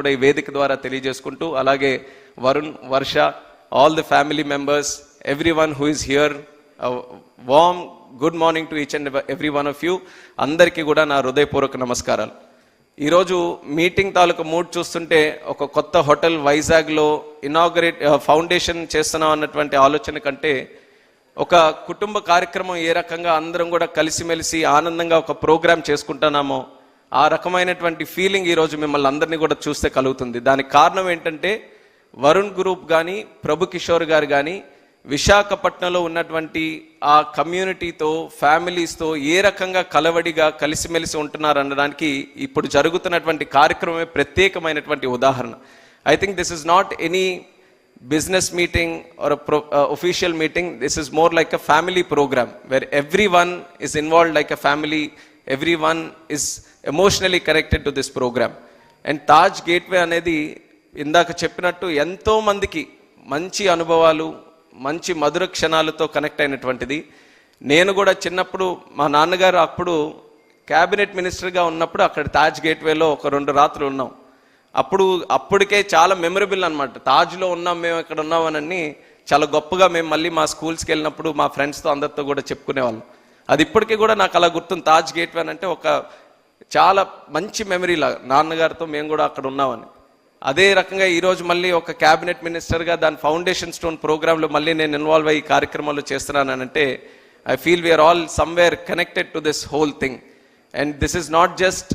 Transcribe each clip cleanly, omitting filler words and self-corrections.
కూడా ఈ వేదిక ద్వారా తెలియజేసుకుంటూ, అలాగే Varun, Varsha, all the family members, everyone who is here, warm good morning to each and every one of you. అందరికీ కూడా నా హృదయపూర్వక నమస్కారాలు. ఈరోజు మీటింగ్ తాలూకు మూడ్ చూస్తుంటే ఒక కొత్త హోటల్ వైజాగ్లో ఇనాగరేట్ ఫౌండేషన్ చేస్తున్నాం అన్నటువంటి ఆలోచన కంటే ఒక కుటుంబ కార్యక్రమం ఏ రకంగా అందరం కూడా కలిసిమెలిసి ఆనందంగా ఒక ప్రోగ్రామ్ చేసుకుంటున్నామో ఆ రకమైనటువంటి ఫీలింగ్ ఈరోజు మిమ్మల్ని అందరినీ కూడా చూస్తే కలుగుతుంది. దానికి కారణం ఏంటంటే వరుణ్ గ్రూప్ కానీ, ప్రభు కిషోర్ గారు కానీ విశాఖపట్నంలో ఉన్నటువంటి ఆ కమ్యూనిటీతో, ఫ్యామిలీస్తో ఏ రకంగా కలవడిగా కలిసిమెలిసి ఉంటున్నారు అనడానికి ఇప్పుడు జరుగుతున్నటువంటి కార్యక్రమమే ప్రత్యేకమైనటువంటి ఉదాహరణ. I think this is not any business meeting or official meeting. This is more like a family program where everyone is involved like a family. Everyone is emotionally connected to this program. And Taj Gateway అనేది ఇందాక చెప్పినట్టు ఎంతో మందికి మంచి అనుభవాలు, మంచి మధుర క్షణాలతో connect అయినటువంటిది. నేను కూడా చిన్నప్పుడు మా నాన్నగారు అప్పుడు క్యాబినెట్ మినిస్టర్గా ఉన్నప్పుడు అక్కడ తాజ్ గేట్వేలో ఒక 2 రాత్రులు ఉన్నాం. అప్పటికే చాలా మెమరబుల్ అనమాట. తాజ్లో ఉన్నాం, మేము ఇక్కడ ఉన్నామని చాలా గొప్పగా మేము మళ్ళీ మా స్కూల్స్కి వెళ్ళినప్పుడు మా ఫ్రెండ్స్తో అందరితో కూడా చెప్పుకునేవాళ్ళం. అది ఇప్పటికీ కూడా నాకు అలా గుర్తుంది. తాజ్ గేట్వే అంటే ఒక చాలా మంచి మెమరీలా నాన్నగారితో మేము కూడా అక్కడ ఉన్నామని. అదే రకంగా ఈరోజు మళ్ళీ ఒక క్యాబినెట్ మినిస్టర్గా దాని ఫౌండేషన్ స్టోన్ ప్రోగ్రాంలో మళ్ళీ నేను ఇన్వాల్వ్ అయ్యి కార్యక్రమాలు చేస్తున్నానంటే I feel we're all somewhere connected to this whole thing. And this is not just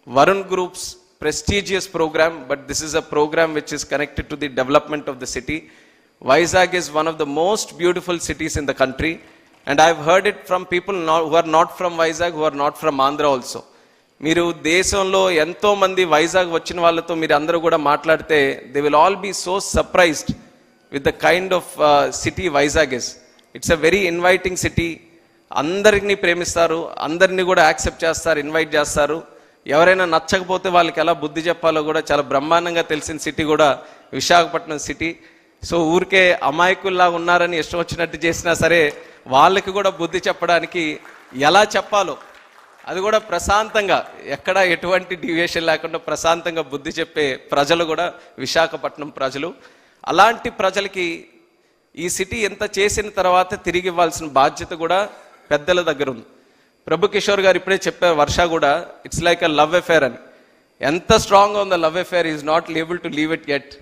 Varun groups prestigious program, but this is a program which is connected to the development of the city. Vizag is one of the most beautiful cities in the country, and I've heard it from people who are not from Vizag, who are not from Andhra also. మీరు దేశంలో ఎంతో మంది వైజాగ్ వచ్చిన వాళ్ళతో మీరు అందరూ కూడా మాట్లాడితే they will all be so surprised with the kind of city Vizag is. It's a very inviting city. అందరిని ప్రేమిస్తారు, అందరినీ కూడా యాక్సెప్ట్ చేస్తారు, ఇన్వైట్ చేస్తారు. ఎవరైనా నచ్చకపోతే వాళ్ళకి ఎలా బుద్ధి చెప్పాలో కూడా చాలా బ్రహ్మాండంగా తెలిసిన సిటీ కూడా విశాఖపట్నం సిటీ. సో ఊరికే అమాయకుల్లా ఉన్నారని ఇష్టం వచ్చినట్టు చేసినా సరే వాళ్ళకి కూడా బుద్ధి చెప్పడానికి ఎలా చెప్పాలో అది కూడా ప్రశాంతంగా, ఎక్కడ ఎటువంటి డివియేషన్ లేకుండా ప్రశాంతంగా బుద్ధి చెప్పే ప్రజలు కూడా విశాఖపట్నం ప్రజలు. అలాంటి ప్రజలకి ఈ సిటీ ఎంత చేసిన తర్వాత తిరిగి ఇవ్వాల్సిన బాధ్యత కూడా పెద్దల దగ్గర ఉంది. ప్రభు కిషోర్ గారు ఇప్పుడే చెప్పారు, వర్ష కూడా it's like a love affair అని. ఎంత స్ట్రాంగ్గా ఉందో love affair, is not able to leave it yet.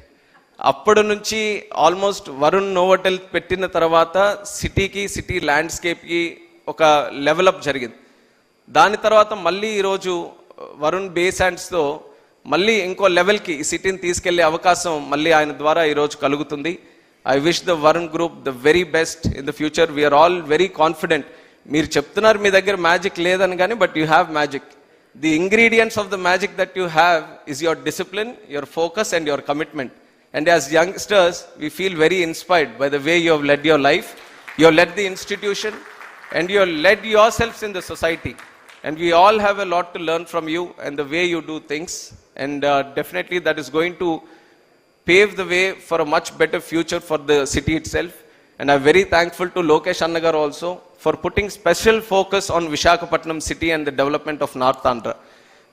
అప్పటి నుంచి ఆల్మోస్ట్ వరుణ్ నోవోటెల్ పెట్టిన తర్వాత సిటీకి, సిటీ ల్యాండ్స్కేప్కి ఒక లెవెలప్ జరిగింది. దాని తర్వాత మళ్ళీ ఈరోజు వరుణ్ బేస్ హ్యాండ్స్తో మళ్ళీ ఇంకో లెవెల్కి ఈ సిటీని తీసుకెళ్లే అవకాశం మళ్ళీ ఆయన ద్వారా ఈరోజు కలుగుతుంది. I wish the Varun group the very best in the future. We're all very confident. మీరు చెప్తున్నారు మీ దగ్గర మ్యాజిక్ లేదని, కానీ but you have magic. The ingredients of the magic that you have is your discipline, your focus and your commitment. And as youngsters we feel very inspired by the way you have led your life, you have led the institution and you have led your selfs in the society. And we all have a lot to learn from you and the way you do things, and definitely that is going to pave the way for a much better future for the city itself. And I'm very thankful to Lokesh Annagar also for putting special focus on Visakhapatnam city and the development of North Andhra.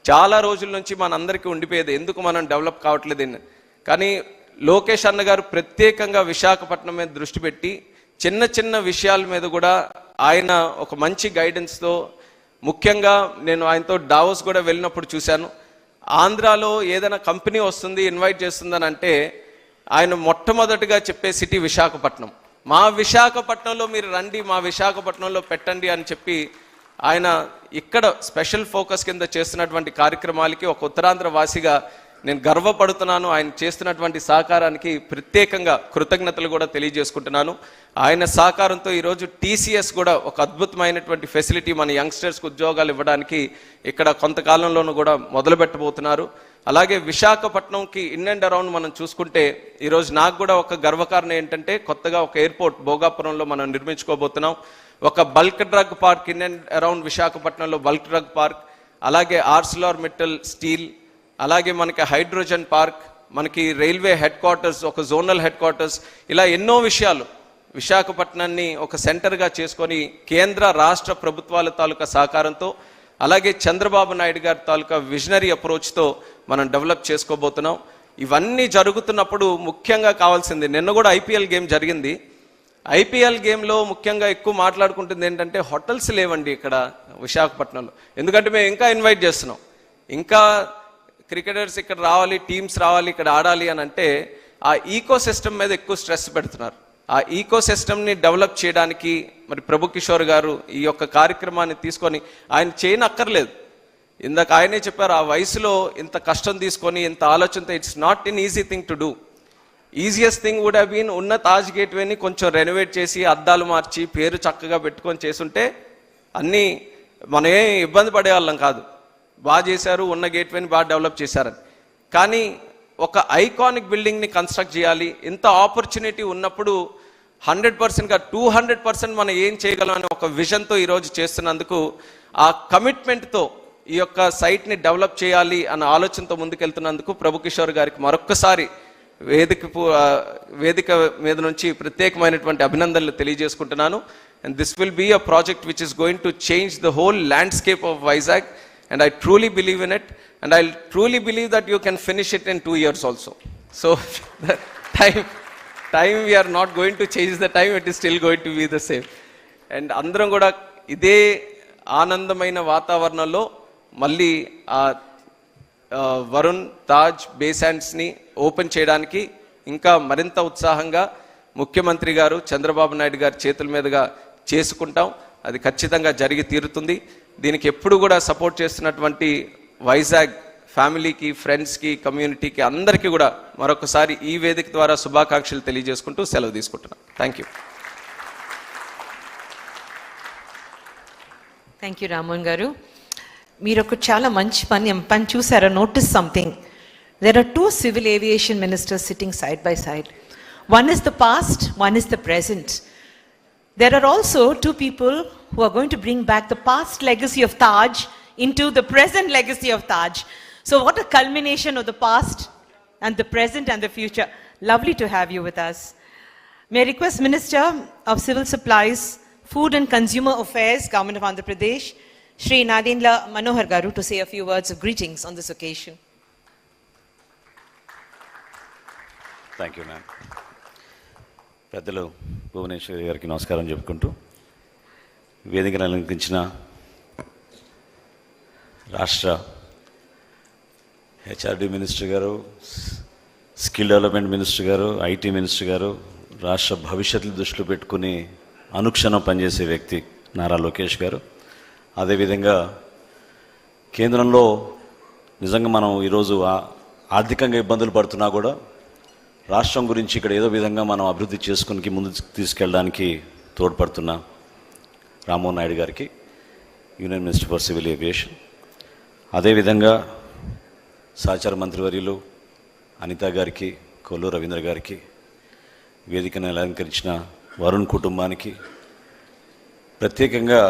చాలా రోజుల నుంచి మనందరికీ ఉండిపోయేది ఎందుకు మనం develop కావట్లేదు. కానీ లోకేష్ అన్న గారు ప్రత్యేకంగా విశాఖపట్నం మీద దృష్టి పెట్టి చిన్న చిన్న విషయాల మీద కూడా ఆయన ఒక మంచి గైడెన్స్తో, ముఖ్యంగా నేను ఆయనతో డావోస్ కూడా వెళ్ళినప్పుడు చూశాను. ఆంధ్రాలో ఏదైనా కంపెనీ వస్తుంది, ఇన్వైట్ చేస్తుందని అంటే ఆయన మొట్టమొదటిగా చెప్పే సిటీ విశాఖపట్నం. మా విశాఖపట్నంలో మీరు రండి, మా విశాఖపట్నంలో పెట్టండి అని చెప్పి ఆయన ఇక్కడ స్పెషల్ ఫోకస్ కింద చేస్తున్నటువంటి కార్యక్రమాలకి ఒక ఉత్తరాంధ్ర వాసిగా నేను గర్వపడుతున్నాను. ఆయన చేస్తున్నటువంటి సహకారానికి ప్రత్యేకంగా కృతజ్ఞతలు కూడా తెలియజేసుకుంటున్నాను. ఆయన సహకారంతో ఈరోజు టీసీఎస్ కూడా ఒక అద్భుతమైనటువంటి ఫెసిలిటీ మన యంగ్స్టర్స్కి ఉద్యోగాలు ఇవ్వడానికి ఇక్కడ కొంతకాలంలోనూ కూడా మొదలు పెట్టబోతున్నారు. అలాగే విశాఖపట్నంకి ఇన్ అండ్ అరౌండ్ మనం చూసుకుంటే ఈరోజు నాకు కూడా ఒక గర్వకారణం ఏంటంటే కొత్తగా ఒక ఎయిర్పోర్ట్ భోగాపురంలో మనం నిర్మించుకోబోతున్నాం. ఒక bulk drug park in and around విశాఖపట్నంలో బల్క్ డ్రగ్ పార్క్, అలాగే ఆర్సిలార్మిట్టల్ స్టీల్, అలాగే మనకి హైడ్రోజన్ పార్క్, మనకి రైల్వే హెడ్ క్వార్టర్స్, ఒక జోనల్ హెడ్ క్వార్టర్స్, ఇలా ఎన్నో విషయాలు విశాఖపట్నాన్ని ఒక సెంటర్గా చేసుకొని కేంద్ర రాష్ట్ర ప్రభుత్వాల తాలూకా సహకారంతో, అలాగే చంద్రబాబు నాయుడు గారి తాలూకా విజనరీ అప్రోచ్తో మనం డెవలప్ చేసుకోబోతున్నాం. ఇవన్నీ జరుగుతున్నప్పుడు ముఖ్యంగా కావాల్సింది, నిన్న కూడా ఐపీఎల్ గేమ్ జరిగింది. ఐపీఎల్ గేమ్లో ముఖ్యంగా ఎక్కువ మాట్లాడుకుంటుంది ఏంటంటే హోటల్స్ లేవండి ఇక్కడ విశాఖపట్నంలో. ఎందుకంటే మేము ఇంకా ఇన్వైట్ చేస్తున్నాం, ఇంకా క్రికెటర్స్ ఇక్కడ రావాలి, టీమ్స్ రావాలి, ఇక్కడ ఆడాలి అని అంటే ఆ ఈకో సిస్టమ్ మీద ఎక్కువ స్ట్రెస్ పెడుతున్నారు. ఆ ఈకో సిస్టమ్ని డెవలప్ చేయడానికి మరి ప్రభు కిషోర్ గారు ఈ యొక్క కార్యక్రమాన్ని తీసుకొని, ఆయన చేయనక్కర్లేదు, ఇందాక ఆయనే చెప్పారు, ఆ వయసులో ఇంత కష్టం తీసుకొని ఇంత ఆలోచనతో, it's not an easy thing to do. Easiest thing would have been ఉన్న తాజ్ గేట్వేని కొంచెం రెనోవేట్ చేసి అద్దాలు మార్చి పేరు చక్కగా పెట్టుకొని చేసుంటే అన్నీ మనం ఏం ఇబ్బంది పడేవాళ్ళం కాదు. బాగా చేశారు, ఉన్న గేట్వేని బాగా డెవలప్ చేశారని. కానీ ఒక ఐకానిక్ బిల్డింగ్ని కన్స్ట్రక్ట్ చేయాలి, ఇంత ఆపర్చునిటీ ఉన్నప్పుడు 100%గా 200% మనం ఏం చేయగలం అనే ఒక విజన్తో ఈరోజు చేస్తున్నందుకు, ఆ కమిట్మెంట్తో ఈ యొక్క సైట్ని డెవలప్ చేయాలి అన్న ఆలోచనతో ముందుకెళ్తున్నందుకు ప్రభు కిషోర్ గారికి మరొక్కసారి వేదిక మీద నుంచి ప్రత్యేకమైనటువంటి అభినందనలు తెలియజేసుకుంటున్నాను. And this will be a project which is going to change the whole landscape of Vizag, and I truly believe in it, and I truly believe that you can finish it in 2 years also. So time we are not going to change the time, it is still going to be the same. And అందరం కూడా ఇదే ఆనందమైన వాతావరణంలో మళ్ళీ ఆ Varun Taj బేసాండ్స్ని open చేయడానికి ఇంకా మరింత ఉత్సాహంగా ముఖ్యమంత్రి గారు చంద్రబాబు నాయుడు గారి చేతుల మీదుగా చేసుకుంటాం. అది ఖచ్చితంగా జరిగి తీరుతుంది. దీనికి ఎప్పుడు కూడా సపోర్ట్ చేస్తున్నటువంటి వైజాగ్ ఫ్యామిలీకి, ఫ్రెండ్స్కి, కమ్యూనిటీకి అందరికీ కూడా మరొకసారి ఈ వేదిక ద్వారా శుభాకాంక్షలు తెలియజేసుకుంటూ సెలవు తీసుకుంటున్నాను. Thank you. Thank you Ramohan గారు. మీరు ఒక చాలా మంచి పని చూసారా? Notice something. There are 2 civil aviation ministers sitting side by side. One is the past, one is the present. There are also 2 people who are going to bring back the past legacy of Taj into the present legacy of Taj. So what a culmination of the past and the present and the future. Lovely to have you with us. May I request Minister of Civil Supplies, Food and Consumer Affairs, Government of Andhra Pradesh, Shri Nadendra Manohar Garu, to say a few words of greetings on this occasion. Thank you ma'am. పెద్దలు భువనేశ్వరి గారికి నమస్కారం చెప్పుకుంటూ, వేదికను అలంకరించిన రాష్ట్ర HRD minister గారు, skill development minister గారు, IT minister గారు, రాష్ట్ర భవిష్యత్తును దృష్టిలో పెట్టుకుని అనుక్షణం పనిచేసే వ్యక్తి నారా లోకేష్ గారు, అదేవిధంగా కేంద్రంలో నిజంగా మనం ఈరోజు ఆర్థికంగా ఇబ్బందులు పడుతున్నా కూడా రాష్ట్రం గురించి ఇక్కడ ఏదో విధంగా మనం అభివృద్ధి చేసుకుని ముందు తీసుకెళ్ళడానికి తోడ్పడుతున్న రామ్మోహన్ నాయుడు గారికి, union minister for civil aviation, అదేవిధంగా సహచార మంత్రివర్యులు అనిత గారికి, కొల్లు రవీంద్ర గారికి, వేదికను అలంకరించిన వరుణ్ కుటుంబానికి, ప్రత్యేకంగా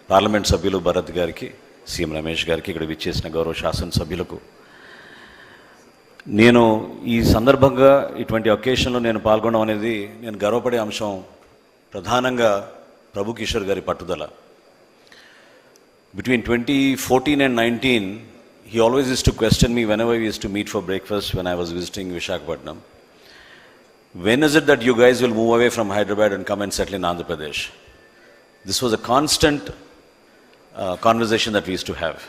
పార్లమెంట్ సభ్యులు భరత్ గారికి, సీఎం రమేష్ గారికి, ఇక్కడ విచ్చేసిన గౌరవ శాసనసభ్యులకు, నేను ఈ సందర్భంగా ఇటువంటి ఒకేషన్లో నేను పాల్గొనడం అనేది నేను గర్వపడే అంశం. ప్రధానంగా ప్రభు కిషోర్ గారి పట్టుదల. Between 2014 and 19, he always used to question me whenever we used to meet for breakfast when I was visiting Visakhapatnam. When is it that you guys will move away from Hyderabad and come and settle in Andhra Pradesh? This was a constant conversation that we used to have.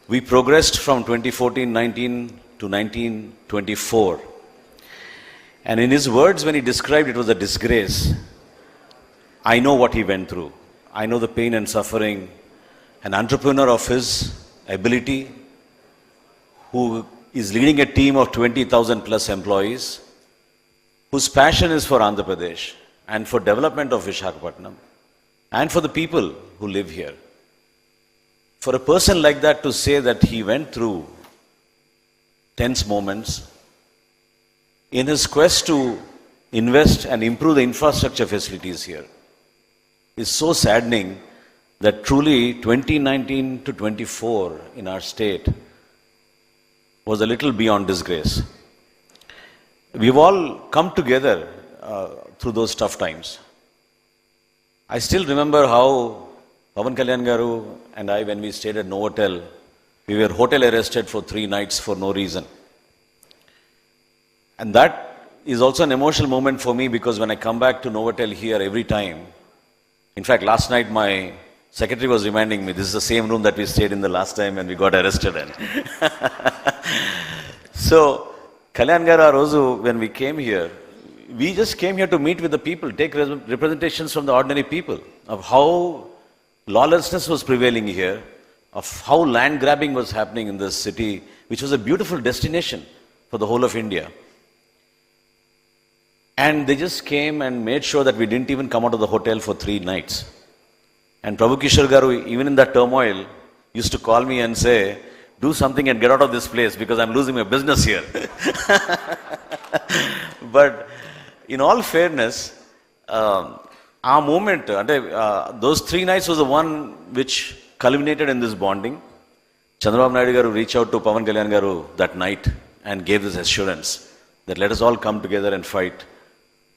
We progressed from 2014-19 to 1924. And in his words, when he described it was a disgrace, I know what he went through. I know the pain and suffering. An entrepreneur of his ability, who is leading a team of 20,000 plus employees, whose passion is for Andhra Pradesh and for development of Visakhapatnam and for the people who live here. For a person like that to say that he went through tense moments in his quest to invest and improve the infrastructure facilities here is so saddening that truly 2019 to 24 in our state was a little beyond disgrace. We've all come together through those tough times. I still remember how Pavan Kalyan Garu and I, when we stayed at Novotel, We were hotel arrested for 3 nights for no reason. And that is also an emotional moment for me because when I come back to Novotel here every time, in fact, last night my secretary was reminding me, this is the same room that we stayed in the last time when we got arrested in. So, Kalyan garu, Rozu, when we came here, we just came here to meet with the people, take representations from the ordinary people of how lawlessness was prevailing here, of how land grabbing was happening in this city, which was a beautiful destination for the whole of India. And they just came and made sure that we didn't even come out of the hotel for 3 nights. And Prabhu Kishore garu, even in that turmoil, used to call me and say, do something and get out of this place because I'm losing my business here. But in all fairness, our moment, those 3 nights was the one which culminated in this bonding. Chandrababu Naidu garu reached out to Pawan Kalyan garu that night and gave this assurance that let us all come together and fight,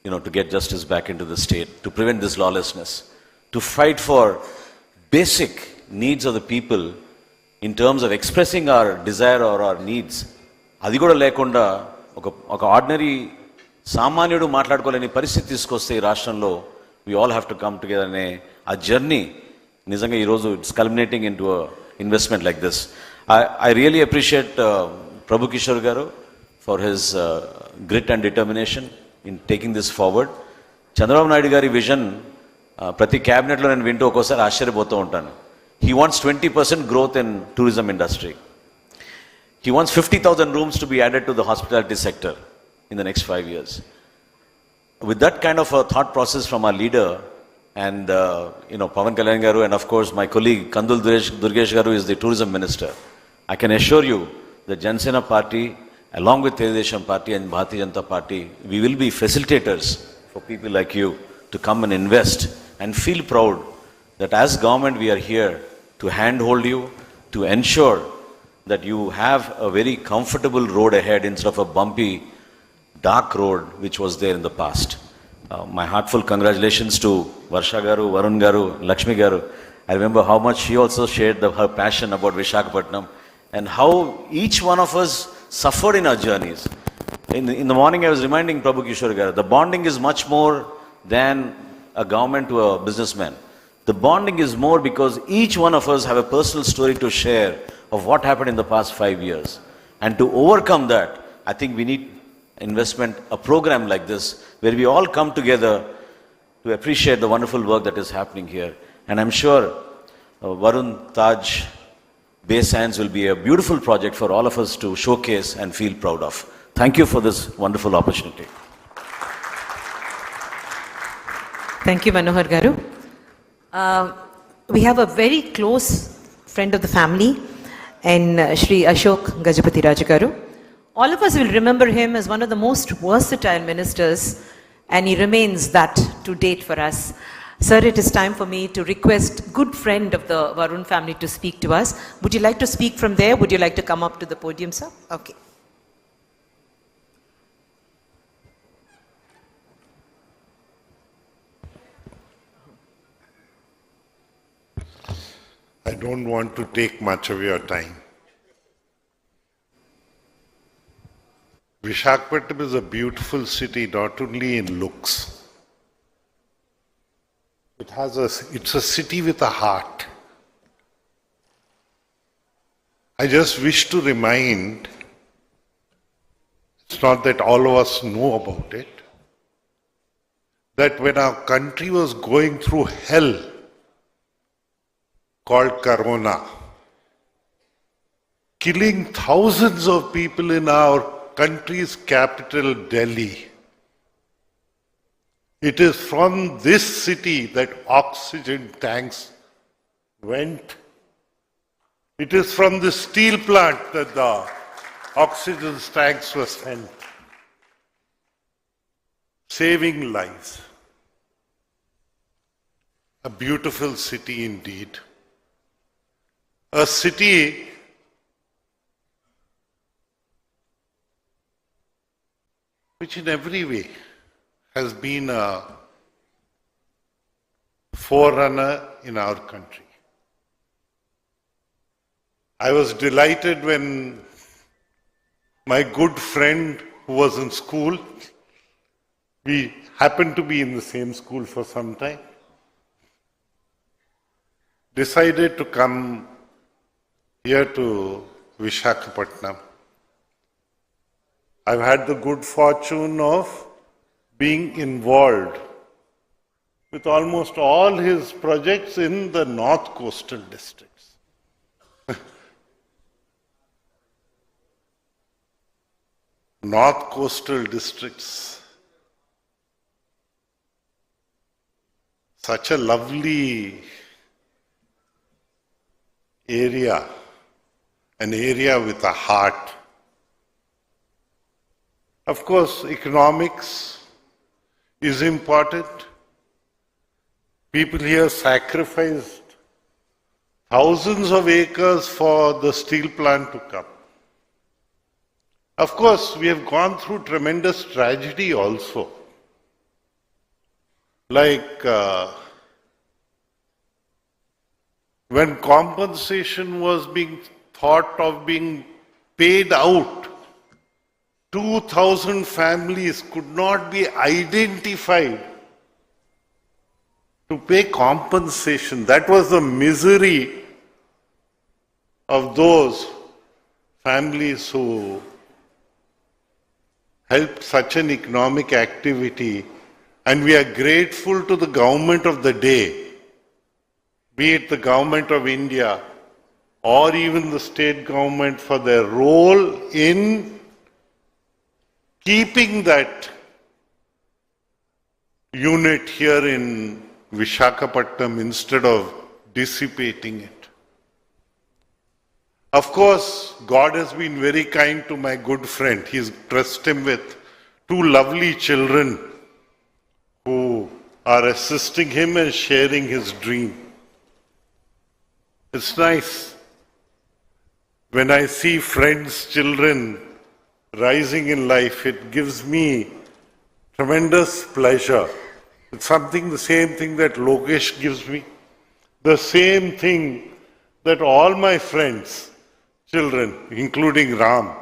to get justice back into the state, to prevent this lawlessness, to fight for basic needs of the people in terms of expressing our desire or our needs. అది కూడా లేకుండా ఒక ordinary సామాన్యుడు మాట్లాడుకోలేని పరిస్థితి తీసుకొస్తే ఈ రాష్ట్రంలో we all have to come together అనే ఆ జర్నీ నిజంగా ఈరోజు it's culminating in to investment like this. I really appreciate Prabhu Kishore garu for his grit and determination in taking this forward. Chandrababu Naidu గారి విజన్ ప్రతి క్యాబినెట్లో నేను వింటూ ఒక్కోసారి ఆశ్చర్యపోతూ ఉంటాను. He wants 20% growth in tourism industry. He wants 50,000 rooms to be added to the hospitality sector in the next 5 years. With that kind of a thought process from our leader and, Pawan Kalyan garu and of course my colleague Kandul Durgesh garu is the tourism minister. I can assure you the Jansena party along with Telugudesam party and Bharatiya Janata party, we will be facilitators for people like you to come and invest and feel proud that as government we are here to handhold you, to ensure that you have a very comfortable road ahead instead of a bumpy, dark road which was there in the past. My heartfelt congratulations to Varsha garu, Varun garu, Lakshmi garu. I remember how much she also shared her passion about Visakhapatnam and how each one of us suffered in our journeys. In the morning I was reminding Prabhu Kishore garu, the bonding is much more than a government to a businessman. The bonding is more because each one of us have a personal story to share of what happened in the past 5 years. And to overcome that, I think we need investment, a program like this, where we all come together to appreciate the wonderful work that is happening here. And I'm sure Varun Taj Bay Sands will be a beautiful project for all of us to showcase and feel proud of. Thank you for this wonderful opportunity. Thank you, Manohar garu. We have a very close friend of the family and Shri Ashok Gajapati Raju garu. All of us will remember him as one of the most versatile ministers and he remains that to date for us. Sir, it is time for me to request good friend of the Varun family to speak to us. Would you like to speak from there? Would you like to come up to the podium, sir? Okay. I don't want to take much of your time. Visakhapatnam is a beautiful city, not only in looks. It's a city with a heart. I just wish to remind, it's not that all of us know about it, that when our country was going through hell, called Corona, killing thousands of people in our country's capital, Delhi. It is from this city that oxygen tanks went. It is from the steel plant that the oxygen tanks were sent, saving lives. A beautiful city indeed. A city which in every way has been a forerunner in our country. I was delighted when my good friend who was in school, we happened to be in the same school for some time, decided to come here to Visakhapatnam. I've had the good fortune of being involved with almost all his projects in the north coastal districts. North coastal districts. Such a lovely area, an area with a heart. Of course, economics is important. People here sacrificed thousands of acres for the steel plant to come. Of course, we have gone through tremendous tragedy also. Like when compensation was being thought of being paid out, 2,000 families could not be identified to pay compensation. That was the misery of those families who helped such an economic activity, and we are grateful to the government of the day, be it the government of India or even the state government, for their role in keeping that unit here in Visakhapatnam instead of dissipating it. Of course, God has been very kind to my good friend. He's trusted him with two lovely children who are assisting him and sharing his dream. It's nice when I see friends' children rising in life. It gives me tremendous pleasure. It's something, the same thing that Lokesh gives me, the same thing that all my friends, children, including Ram,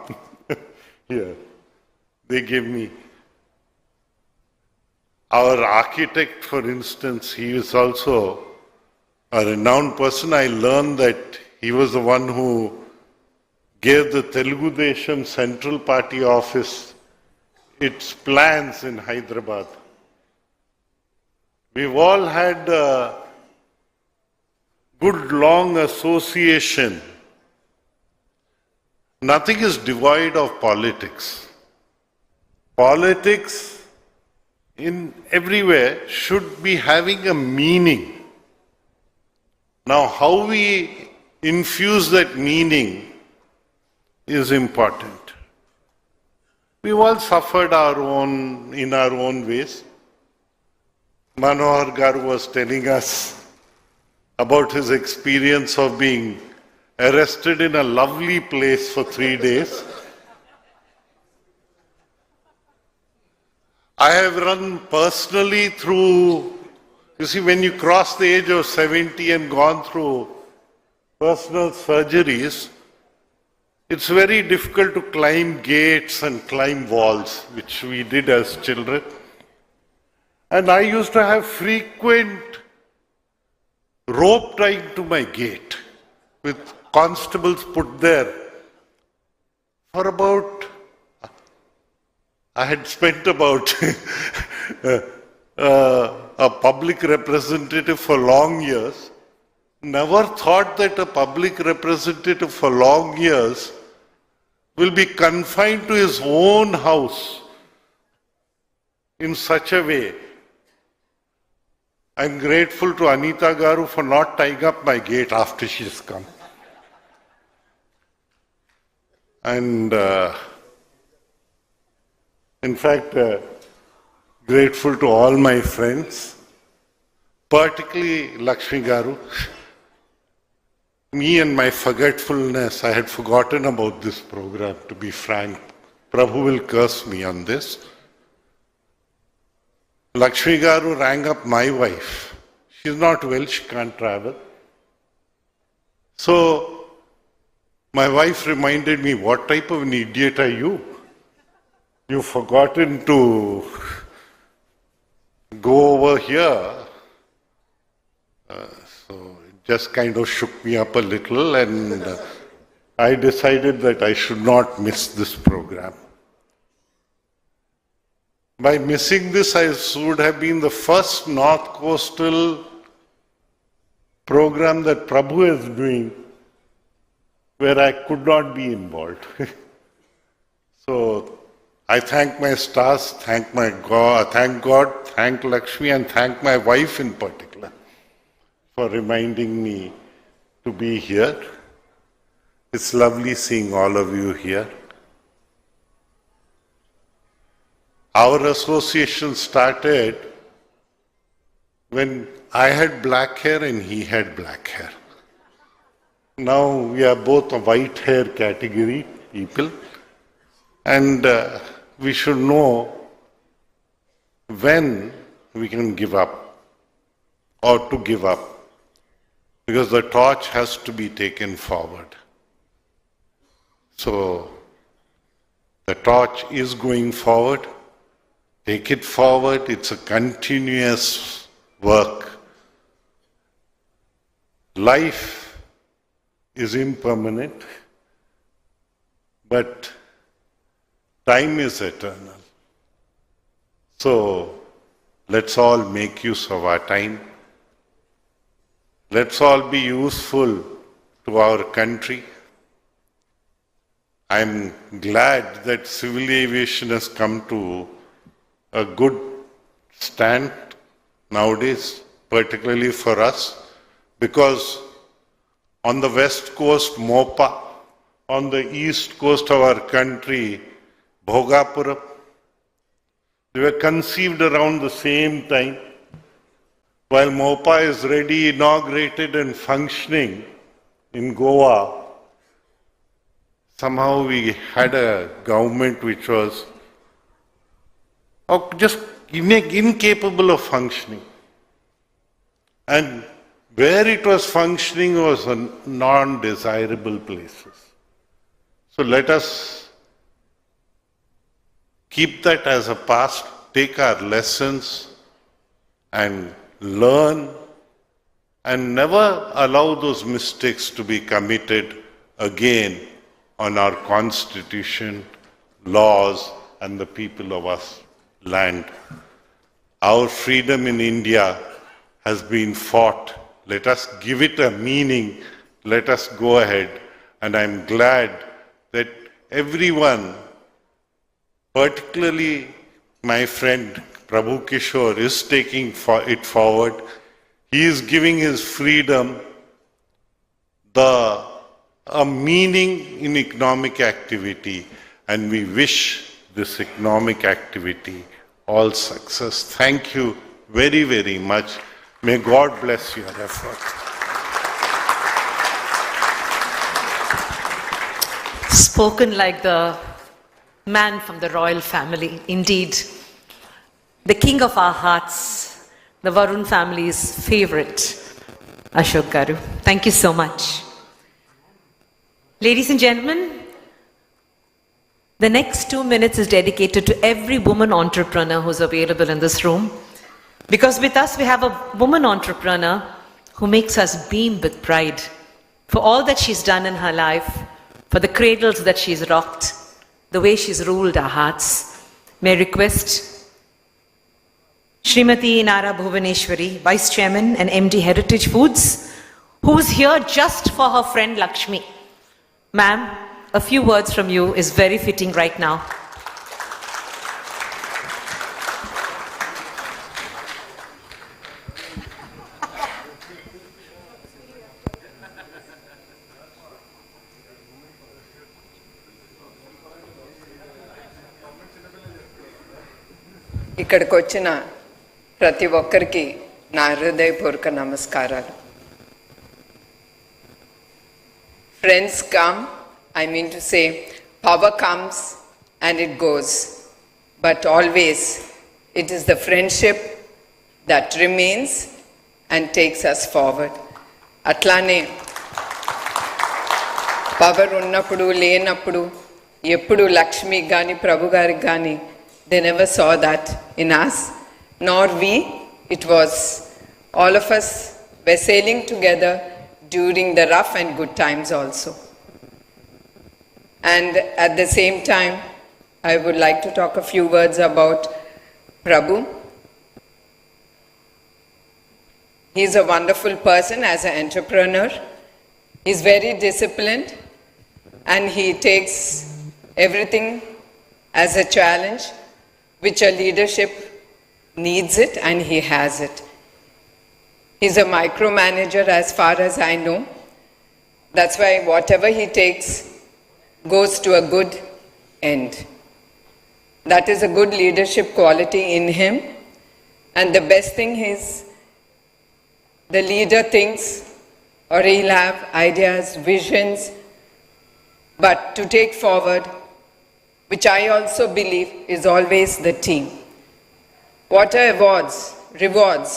here, they give me. Our architect, for instance, he is also a renowned person. I learned that he was the one who gave the Telugu Desam Central Party office its plans in Hyderabad. We've all had a good long association. Nothing is devoid of politics. Politics in everywhere should be having a meaning. Now, how we infuse that meaning is important. We've all suffered in our own ways. Manohar Garu was telling us about his experience of being arrested in a lovely place for 3 days. I have run personally through, you see, when you cross the age of 70 and gone through personal surgeries, it's very difficult to climb gates and climb walls, which we did as children. And I used to have frequent rope tying to my gate with constables put there for about, I had spent about a public representative for long years. Never thought that a public representative for long years will be confined to his own house in such a way. I'm grateful to Anita Garu for not tying up my gate after she's come. And in fact, grateful to all my friends, particularly Lakshmi Garu. Me and my forgetfulness, I had forgotten about this program, to be frank. Prabhu will curse me on this. Lakshmi Garu rang up my wife. She's not well, she can't travel. So My wife reminded me, what type of an idiot are you? You've forgotten to go over here. So it just kind of shook me up a little, and I decided that I should not miss this program. By missing this, I would have been the first North Coastal program that Prabhu is doing where I could not be involved. So I thank my stars, thank God, thank Lakshmi, and thank my wife in particular for reminding me to be here. It's lovely seeing all of you here. Our association started when I had black hair and he had black hair. Now we are both a white hair category people, and we should know when we can give up or to give up, because the torch has to be taken forward. So the torch is going forward. Take it forward. It's a continuous work. Life is impermanent, but time is eternal. So let's all make use of our time. Let's all be useful to our country. I'm glad that civil aviation has come to a good stand nowadays, particularly for us, because on the west coast, Mopa, on the east coast of our country, Bhogapuram, they were conceived around the same time. While Mopa is ready, inaugurated and functioning in Goa, somehow we had a government which was just incapable of functioning. And where it was functioning was on non-desirable places. So let us keep that as a past, take our lessons and learn, and never allow those mistakes to be committed again on our constitution, laws, and the people of our land. Our freedom in India has been fought. Let us give it a meaning. Let us go ahead. And I'm glad that everyone, particularly my friend Prabhu Kishore, is taking it forward. He is giving his freedom a meaning in economic activity, and we wish this economic activity all success. Thank you very, very much. May God bless your effort. Spoken like the man from the royal family, indeed. The king of our hearts, the Varun family's favorite, Ashok Garu. Thank you so much. Ladies and gentlemen, the next 2 minutes is dedicated to every woman entrepreneur who's available in this room. Because with us we have a woman entrepreneur who makes us beam with pride for all that she's done in her life, for the cradles that she's rocked, the way she's ruled our hearts. May I request Srimati Nara Bhuvaneshwari, Vice Chairman and MD Heritage Foods, who's here just for her friend Lakshmi. Ma'am, a few words from you is very fitting right now. ఇక్కడికి వచ్చిన ప్రతి ఒక్కరికి నా హృదయపూర్వక నమస్కారాలు. Friends come, I mean to say, power comes and it goes, but always it is the friendship that remains and takes us forward. Atlane power ఉన్నప్పుడు లేనప్పుడు ఎప్పుడు లక్ష్మి కానీ ప్రభు గారికి కానీ they never saw that in us, nor we. It was all of us were sailing together during the rough and good times also. And at the same time, I would like to talk a few words about Prabhu. He is a wonderful person as an entrepreneur. He is very disciplined and he takes everything as a challenge, which a leadership needs it and he has it. He's a micromanager as far as I know. That's why whatever he takes goes to a good end. That is a good leadership quality in him. And the best thing is the leader thinks or he'll have ideas, visions, but to take forward, which I also believe is always the team. What are awards, rewards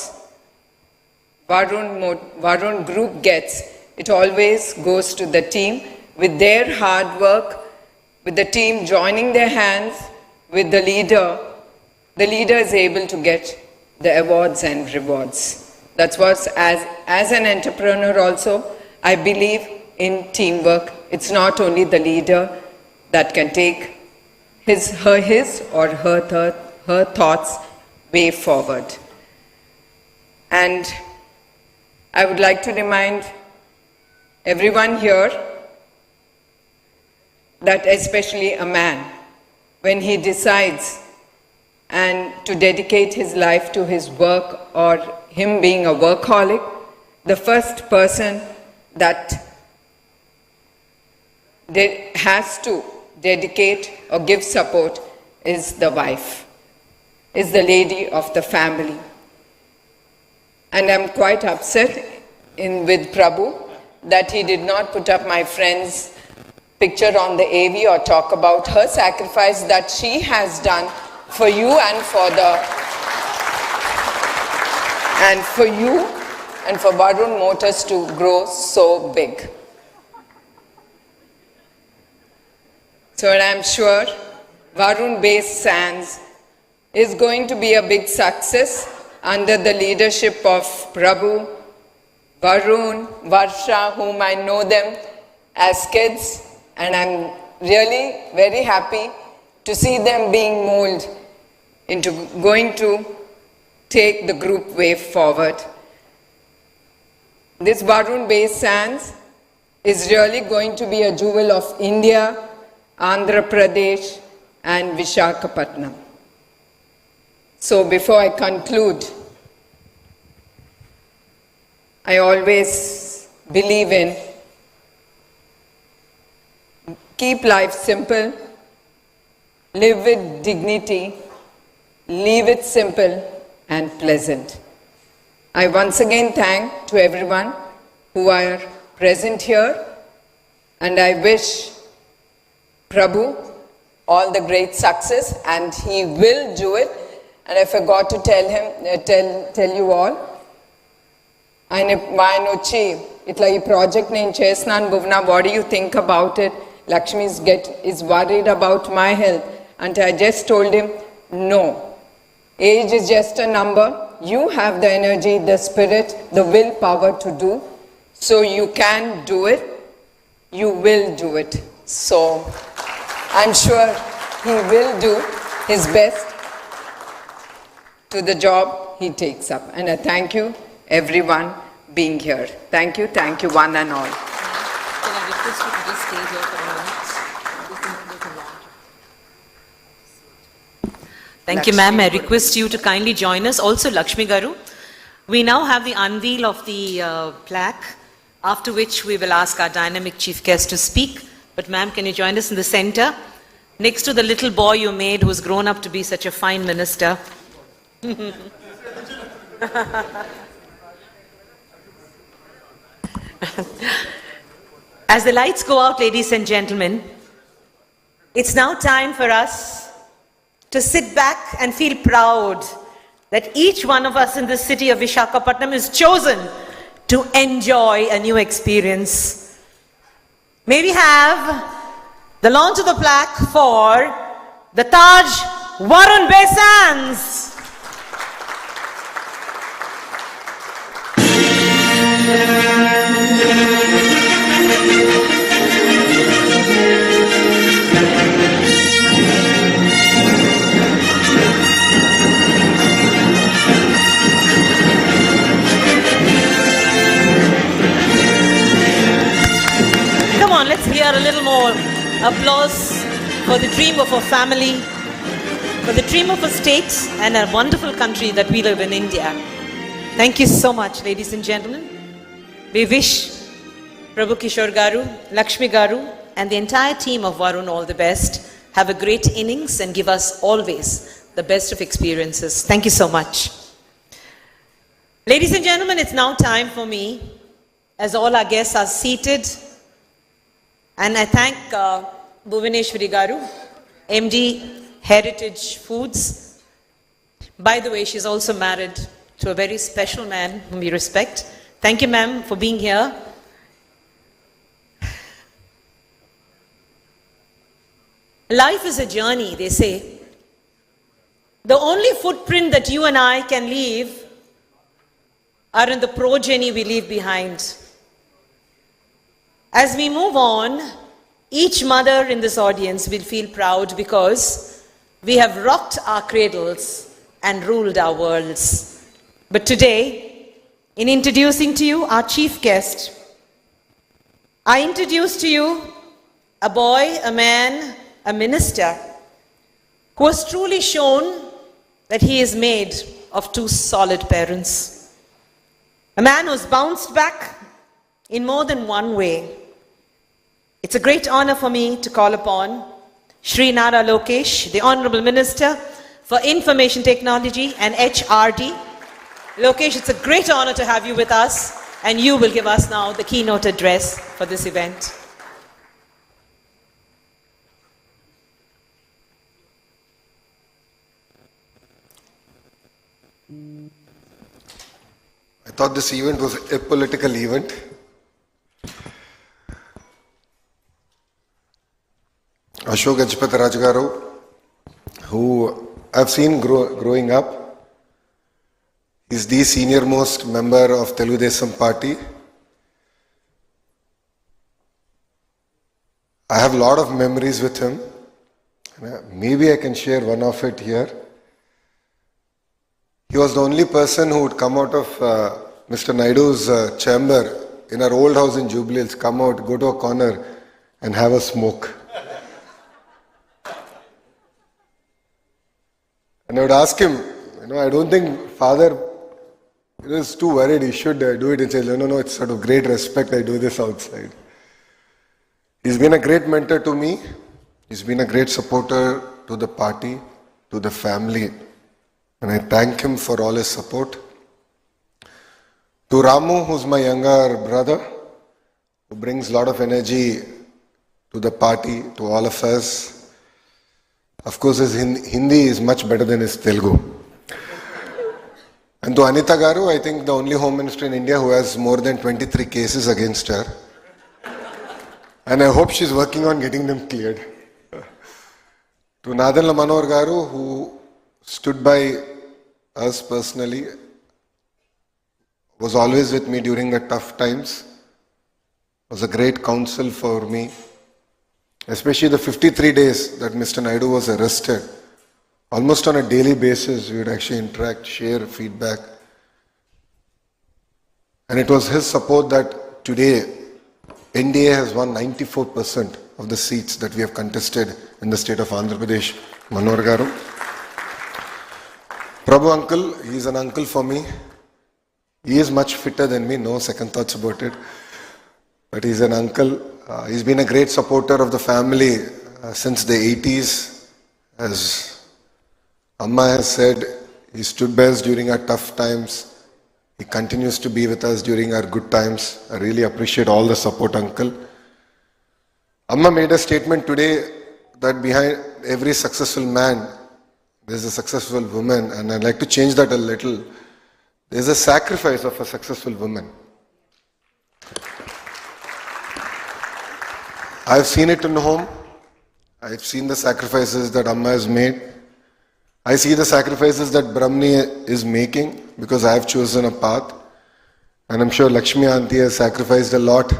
Varun group gets, it always goes to the team with their hard work, with the team joining their hands with the leader. The leader is able to get the awards and rewards. That's what, as an entrepreneur also, I believe in teamwork. It's not only the leader that can take his or her thoughts way forward. And I would like to remind everyone here that especially a man, when he decides and to dedicate his life to his work or him being a workaholic, the first person that has to dedicate or give support is the wife, is the lady of the family. And I'm quite upset with Prabhu that he did not put up my friend's picture on the AV or talk about her sacrifice that she has done for you and for you and for Varun Motors to grow so big. So I'm sure Varun Base Sands is going to be a big success under the leadership of Prabhu, Varun, Varsha, whom I know them as kids, and I'm really very happy to see them being molded into going to take the group way forward. This Varun Base Sands is really going to be a jewel of India, Andhra Pradesh, and Visakhapatnam. So before I conclude, I always believe in keep life simple, live with dignity, leave it simple and pleasant. I once again thank to everyone who are present here, and I wish Prabhu all the great success, and he will do it. And I forgot to tell you all, ఆయన వచ్చి ఇట్లా ఈ project నేను చేస్తున్నాను Bhuvana, what do you think about it, Lakshmi is worried about my health, and I just told him, no, age is just a number, you have the energy, the spirit, the willpower to do, so you can do it, you will do it. So I'm sure he will do his best to the job he takes up. And I thank you everyone being here. Thank you one and all. Can I request you to just stay here for a minute? Thank you, ma'am. I request you to kindly join us. Also, Lakshmi Garu, we now have the unveil of the plaque, after which we will ask our dynamic chief guest to speak. But ma'am, can you join us in the center? Next to the little boy you made who's grown up to be such a fine minister. As the lights go out, ladies and gentlemen, it's now time for us to sit back and feel proud that each one of us in the city of Visakhapatnam is chosen to enjoy a new experience. May we have the launch of the plaque for the Taj Varun Besans. Come on, let's hear a little more applause for the dream of a family, for the dream of a state and a wonderful country that we live in, India. Thank you so much, ladies and gentlemen. We wish Prabhu Kishore Garu, Lakshmi Garu, and the entire team of Varun all the best. Have a great innings and give us always the best of experiences. Thank you so much. Ladies and gentlemen, it's now time for me, as all our guests are seated, and I thank Bhuvaneshwari Garu, MD, Heritage Foods. By the way, she's also married to a very special man whom we respect. Thank you, ma'am, for being here. Life is a journey, they say. The only footprint that you and I can leave are in the progeny we leave behind. As we move on, each mother in this audience will feel proud because we have rocked our cradles and ruled our worlds. But today, in introducing to you our chief guest, I introduce to you a boy, a man, a minister who has truly shown that he is made of two solid parents. A man who's bounced back in more than one way. It's a great honor for me to call upon Shri NaraLokesh, the Honorable Minister for Information Technology and HRD. Lokesh, it's a great honor to have you with us, and you will give us now the keynote address for this event. I thought this event was a political event. Ashok Gajpati Rajgaru, who I've seen growing up, is the senior most member of Telugu Desam Party. I have a lot of memories with him. Maybe I can share one of it here. He was the only person who would come out of Mr. Naidu's chamber in our old house in Jubilee Hills, come out, go to a corner and have a smoke. And I would ask him, I don't think father is too worried, he should do it. And say, no, it's sort of great respect, I do this outside. He's been a great mentor to me. He's been a great supporter to the party, to the family. And I thank him for all his support. To Ramu, who's my younger brother, who brings a lot of energy to the party, to all of us. Of course, his Hindi is much better than his Telugu. And to Anita Garu, I think the only Home Minister in India who has more than 23 cases against her. And I hope she's working on getting them cleared. To Nadan Manohar Garu, who stood by us personally, was always with me during the tough times, was a great counsel for me, especially the 53 days that Mr. Naidu was arrested. Almost on a daily basis, we would actually interact, share feedback. And it was his support that today, NDA has won 94% of the seats that we have contested in the state of Andhra Pradesh. Manohar Garu. Prabhu uncle, he is an uncle for me. He is much fitter than me, no second thoughts about it. But he's an uncle. He's been a great supporter of the family since the 80s. As Amma has said, he stood by us during our tough times. He continues to be with us during our good times. I really appreciate all the support, uncle. Amma made a statement today that behind every successful man, there's a successful woman, and I'd like to change that a little. There's a sacrifice of a successful woman. I've seen it in home. I've seen the sacrifices that Amma has made. I see the sacrifices that Brahmani is making because I have chosen a path. And I'm sure Lakshmi Auntie has sacrificed a lot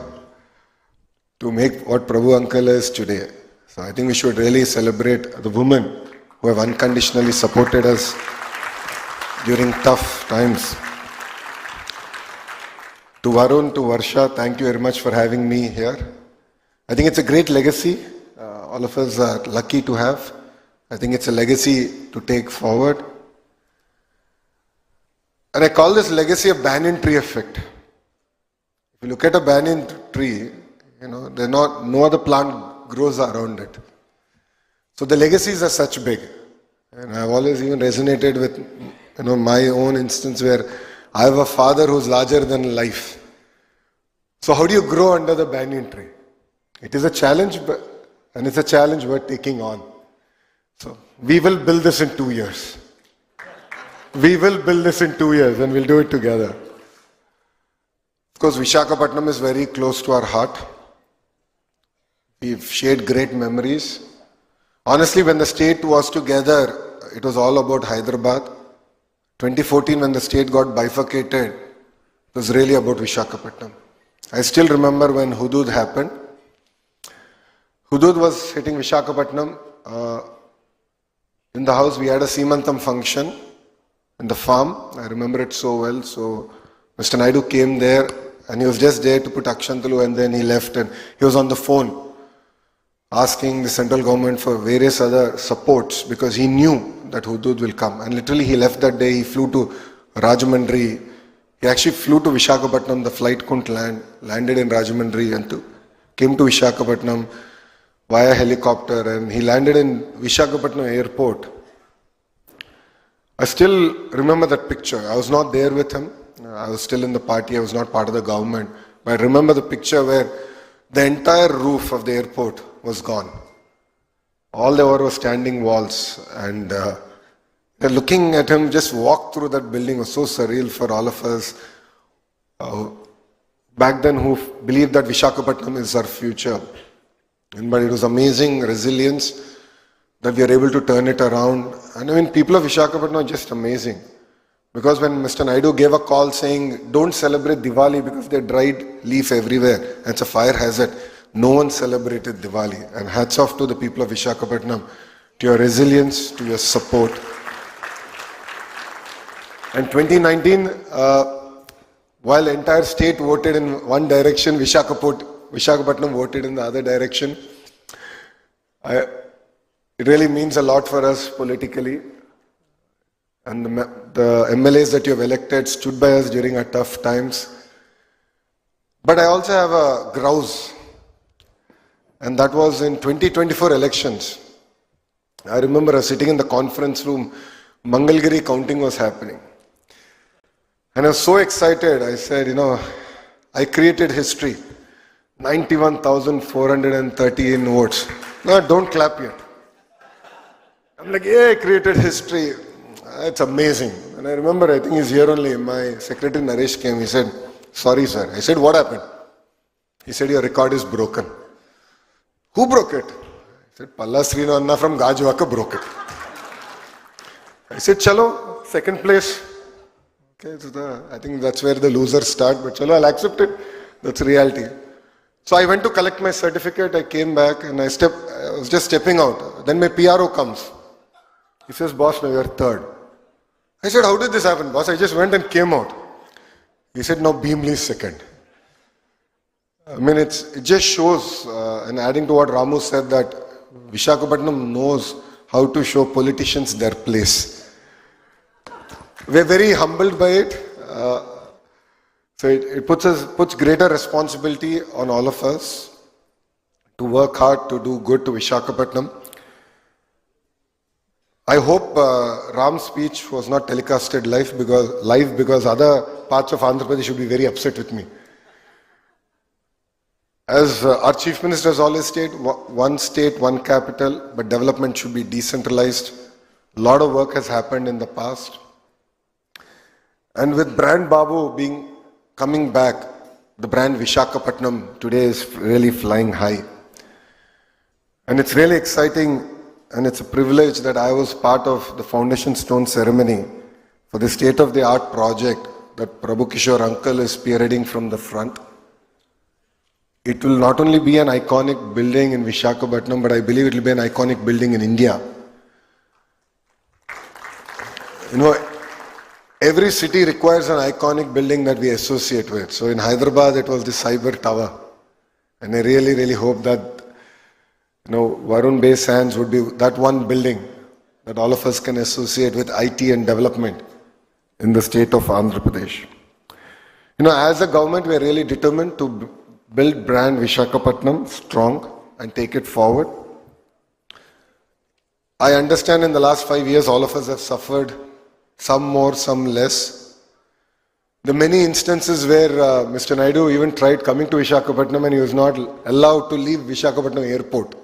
to make what Prabhu Uncle is today. So I think we should really celebrate the women who have unconditionally supported us during tough times. To Varun, to Varsha, thank you very much for having me here. I think it's a great legacy. All of us are lucky to have. I think it's a legacy to take forward. And I call this legacy a banyan tree effect. If you look at a banyan tree, no other plant grows around it. So the legacies are such big. And I've always even resonated with, my own instance where I have a father who's larger than life. So how do you grow under the banyan tree? It is a challenge, and it's a challenge worth taking on. So we will build this in 2 years. We will build this in 2 years and we'll do it together. Of course, Visakhapatnam is very close to our heart. We've shared great memories. Honestly, when the state was together, it was all about Hyderabad. 2014, when the state got bifurcated, it was really about Visakhapatnam. I still remember when Hudud happened. Hudud was hitting Visakhapatnam. In the house, we had a Seemantam function in the farm. I remember it so well. So Mr. Naidu came there and he was just there to put Akshantalu and then he left and he was on the phone asking the central government for various other supports because he knew that Hudud will come. And literally he left that day, he flew to Rajahmundry. He actually flew to Visakhapatnam, the flight couldn't land, landed in Rajahmundry and came to Visakhapatnam via helicopter and he landed in Visakhapatnam airport. I still remember that picture. I was not there with him. I was still in the party. I was not part of the government. But I remember the picture where the entire roof of the airport was gone. All there were standing walls. And looking at him just walk through that building was so surreal for all of us. Back then who believed that Visakhapatnam is our future. But it was amazing resilience that we are able to turn it around. And I mean, people of Visakhapatnam are just amazing. Because when Mr. Naidu gave a call saying, don't celebrate Diwali because there's dried leaf everywhere, and it's a fire hazard, no one celebrated Diwali. And hats off to the people of Visakhapatnam, to your resilience, to your support. And 2019, while the entire state voted in one direction, Visakhapatnam voted in the other direction. It really means a lot for us politically. And the MLAs that you have elected stood by us during our tough times. But I also have a grouse. And that was in 2024 elections. I remember sitting in the conference room, Mangalgiri counting was happening. And I was so excited. I said, I created history. 91,413 votes. No, don't clap yet. I'm like, yeah, I created history. It's amazing. And I remember, I think he's here only. My secretary Naresh came. He said, sorry, sir. I said, what happened? He said, your record is broken. Who broke it? I said, Palla Srinu Anna from Gajwaka broke it. I said, chalo, second place. Okay, so I think that's where the losers start. But chalo, I'll accept it. That's reality. So I went to collect my certificate. I came back and I was just stepping out. Then my PRO comes. He says, boss, now you're third. I said, how did this happen, boss? I just went and came out. He said, no, Beamley is second. I mean, it just shows, and adding to what Ramu said, that Visakhapatnam knows how to show politicians their place. We're very humbled by it. So it puts greater responsibility on all of us to work hard, to do good to Visakhapatnam. I hope Ram's speech was not telecasted live because other parts of Andhra Pradesh should be very upset with me. As our Chief Minister has always stated, one state, one capital, but development should be decentralized. A lot of work has happened in the past. And with brand Babu coming back, the brand Visakhapatnam today is really flying high. And it's really exciting and it's a privilege that I was part of the foundation stone ceremony for the state-of-the-art project that Prabhu Kishore uncle is spearheading from the front. It will not only be an iconic building in Visakhapatnam, but I believe it will be an iconic building in India. You know, every city requires an iconic building that we associate with. So in Hyderabad, it was the Cyber Tower. And I really, really hope that, Varun Bay Sands would be that one building that all of us can associate with IT and development in the state of Andhra Pradesh. As a government, we are really determined to build brand Visakhapatnam strong and take it forward. I understand in the last 5 years, all of us have suffered, some more, some less. The many instances where Mr. Naidu even tried coming to Visakhapatnam and he was not allowed to leave Visakhapatnam airport.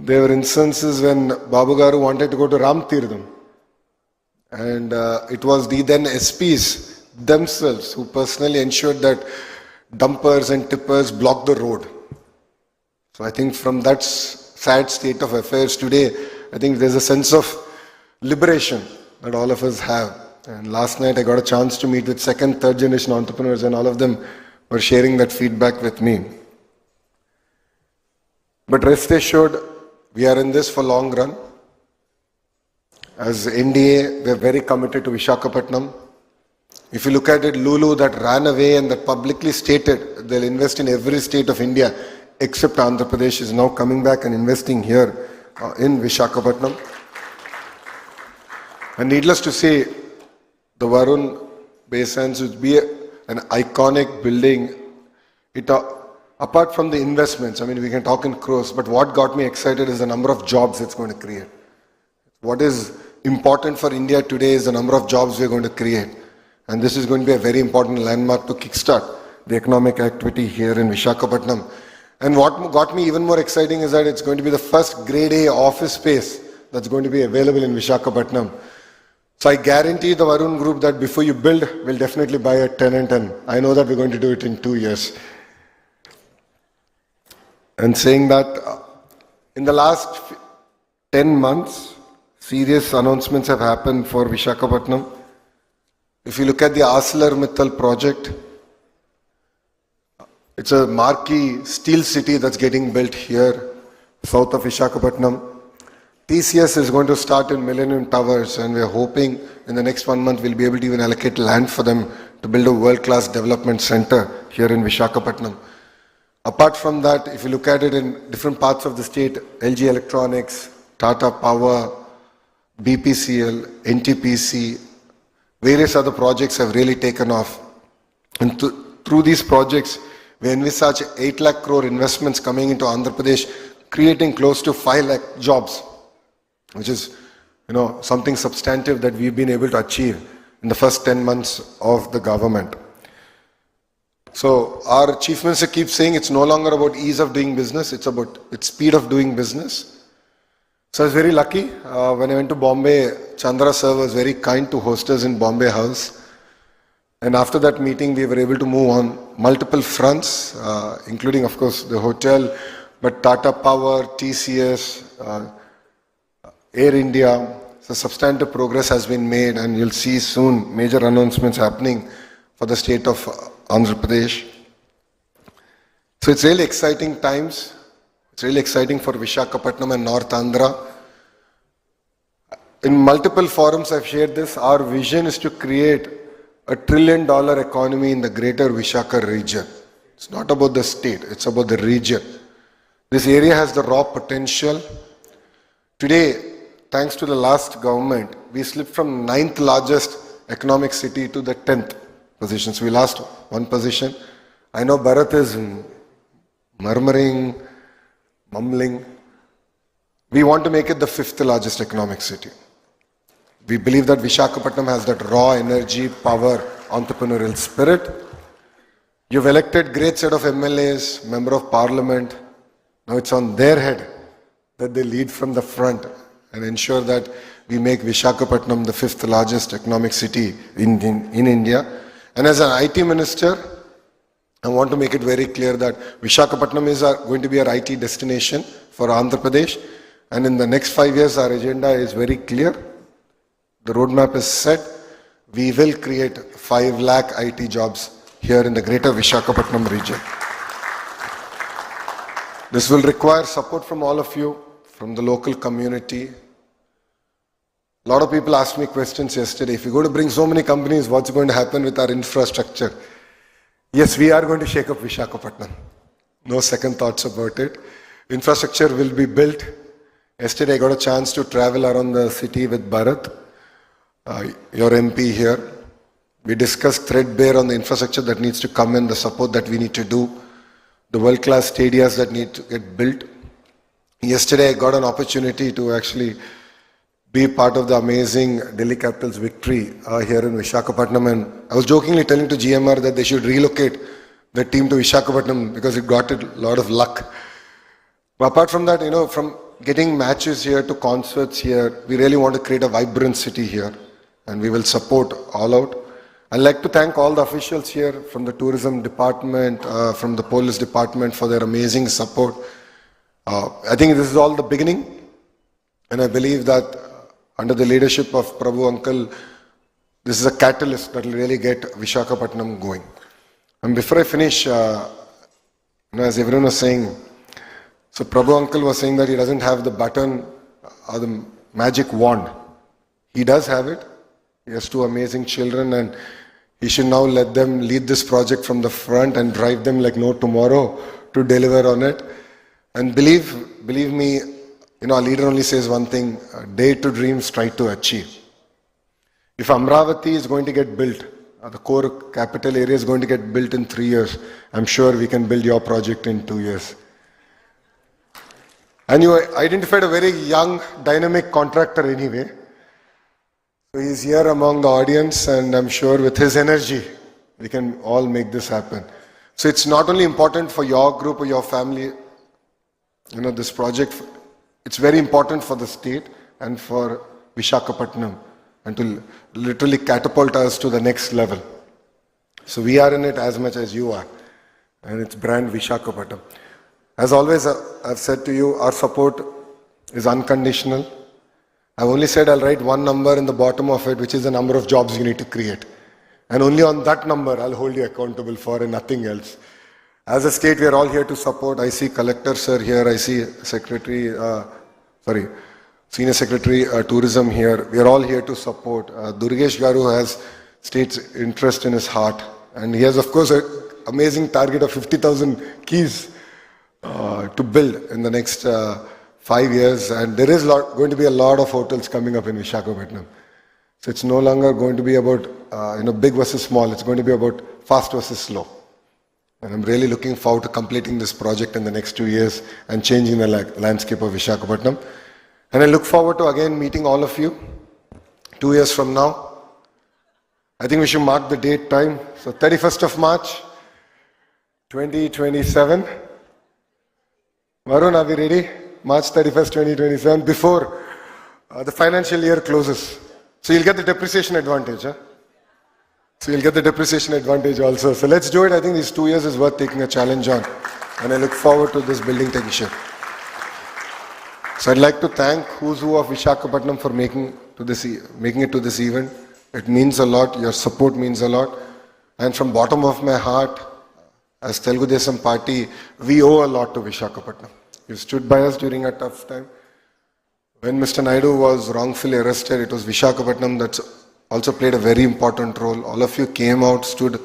There were instances when Babu Garu wanted to go to Ram Tirtham. And it was the then SPs themselves who personally ensured that dumpers and tippers blocked the road. So I think from that sad state of affairs today, I think there's a sense of liberation that all of us have. And last night I got a chance to meet with second, third generation entrepreneurs and all of them were sharing that feedback with me. But rest assured, we are in this for long run. As NDA, we are very committed to Visakhapatnam. If you look at it, Lulu that ran away and that publicly stated they'll invest in every state of India except Andhra Pradesh is now coming back and investing here in Visakhapatnam. And needless to say, the Varun Bay Sands would be an iconic building. Apart from the investments, we can talk in crores, but what got me excited is the number of jobs it's going to create. What is important for India today is the number of jobs we're going to create. And this is going to be a very important landmark to kickstart the economic activity here in Visakhapatnam. And what got me even more exciting is that it's going to be the first grade A office space that's going to be available in Visakhapatnam. So I guarantee the Varun group that before you build, we'll definitely buy a tenant, and I know that we're going to do it in 2 years. And saying that, in the last 10 months, serious announcements have happened for Visakhapatnam. If you look at the ArcelorMittal project, it's a marquee steel city that's getting built here, south of Visakhapatnam. TCS is going to start in Millennium Towers, and we're hoping in the next 1 month we'll be able to even allocate land for them to build a world-class development center here in Visakhapatnam. Apart from that, if you look at it in different parts of the state, LG Electronics, Tata Power, BPCL, NTPC, various other projects have really taken off. And through these projects, we envisage 8 lakh crore investments coming into Andhra Pradesh, creating close to 5 lakh jobs, which is, something substantive that we've been able to achieve in the first 10 months of the government. So our Chief Minister keeps saying it's no longer about ease of doing business, it's about its speed of doing business. So I was very lucky. When I went to Bombay, Chandra sir was very kind to host us in Bombay House. And after that meeting, we were able to move on multiple fronts, including, of course, the hotel, but Tata Power, TCS, Air India. So substantive progress has been made, and you'll see soon major announcements happening for the state of Andhra Pradesh. So it's really exciting times. It's really exciting for Visakhapatnam and North Andhra. In multiple forums I've shared this. Our vision is to create a $1 trillion economy in the greater Visakhapatnam region. It's not about the state, it's about the region. This area has the raw potential. Today, thanks to the last government, we slipped from 9th largest economic city to the 10th position. So we lost 1 position. I know Bharat is murmuring, mumbling. We want to make it the 5th largest economic city. We believe that Visakhapatnam has that raw energy, power, entrepreneurial spirit. You've elected great set of MLAs, Member of Parliament. Now it's on their head that they lead from the front and ensure that we make Visakhapatnam the 5th largest economic city in India. And as an IT minister, I want to make it very clear that Visakhapatnam is going to be our IT destination for Andhra Pradesh. And in the next 5 years, our agenda is very clear. The roadmap is set. We will create 5 lakh IT jobs here in the greater Visakhapatnam region. This will require support from all of you, from the local community. A lot of people asked me questions yesterday. If you're going to bring so many companies, what's going to happen with our infrastructure? Yes, we are going to shake up Visakhapatnam. No second thoughts about it. Infrastructure will be built. Yesterday I got a chance to travel around the city with Bharat, your MP here. We discussed threadbare on the infrastructure that needs to come in, the support that we need to do, the world-class stadiums that need to get built. Yesterday I got an opportunity to actually be part of the amazing Delhi Capital's victory here in Visakhapatnam, and I was jokingly telling to GMR that they should relocate the team to Visakhapatnam because it got a lot of luck. But apart from that, from getting matches here to concerts here, we really want to create a vibrant city here, and we will support all out. I'd like to thank all the officials here from the tourism department, from the police department for their amazing support. I think this is all the beginning, and I believe that under the leadership of Prabhu Uncle, this is a catalyst that will really get Visakhapatnam going. And before I finish, as everyone was saying, so Prabhu Uncle was saying that he doesn't have the button or the magic wand. He does have it. He has 2 amazing children, and he should now let them lead this project from the front and drive them like no tomorrow to deliver on it. And believe me, our leader only says one thing: dare to dream, try to achieve. If Amravati is going to get built, the core capital area is going to get built in 3 years, I'm sure we can build your project in 2 years. And you identified a very young, dynamic contractor anyway. So he's here among the audience, and I'm sure with his energy, we can all make this happen. So it's not only important for your group or your family, this project, it's very important for the state and for Visakhapatnam, and to literally catapult us to the next level. So we are in it as much as you are, and it's brand Visakhapatnam. As always, I've said to you, our support is unconditional. I've only said I'll write one number in the bottom of it, which is the number of jobs you need to create. And only on that number I'll hold you accountable for, and nothing else. As a state, we are all here to support. I see Collector Sir here, I see Senior Secretary Tourism here. We are all here to support. Durgesh Garu has state's interest in his heart, and he has, of course, an amazing target of 50,000 keys to build in the next 5 years, and there is going to be a lot of hotels coming up in Visakhapatnam. So it's no longer going to be about big versus small. It's going to be about fast versus slow. And I'm really looking forward to completing this project in the next 2 years and changing the landscape of Visakhapatnam. And I look forward to again meeting all of you 2 years from now. I think we should mark the date time. So 31st of March, 2027. Varun, are we ready? March 31st, 2027, before the financial year closes. So you'll get the depreciation advantage. So you'll get the depreciation advantage also. So let's do it. I think these 2 years is worth taking a challenge on. And I look forward to this building taking shape. So I'd like to thank Who's Who of Visakhapatnam for making it to this event. It means a lot. Your support means a lot. And from bottom of my heart, as Telugu Desam Party, we owe a lot to Visakhapatnam. You stood by us during a tough time. When Mr. Naidu was wrongfully arrested, it was Visakhapatnam that also played a very important role. All of you came out, stood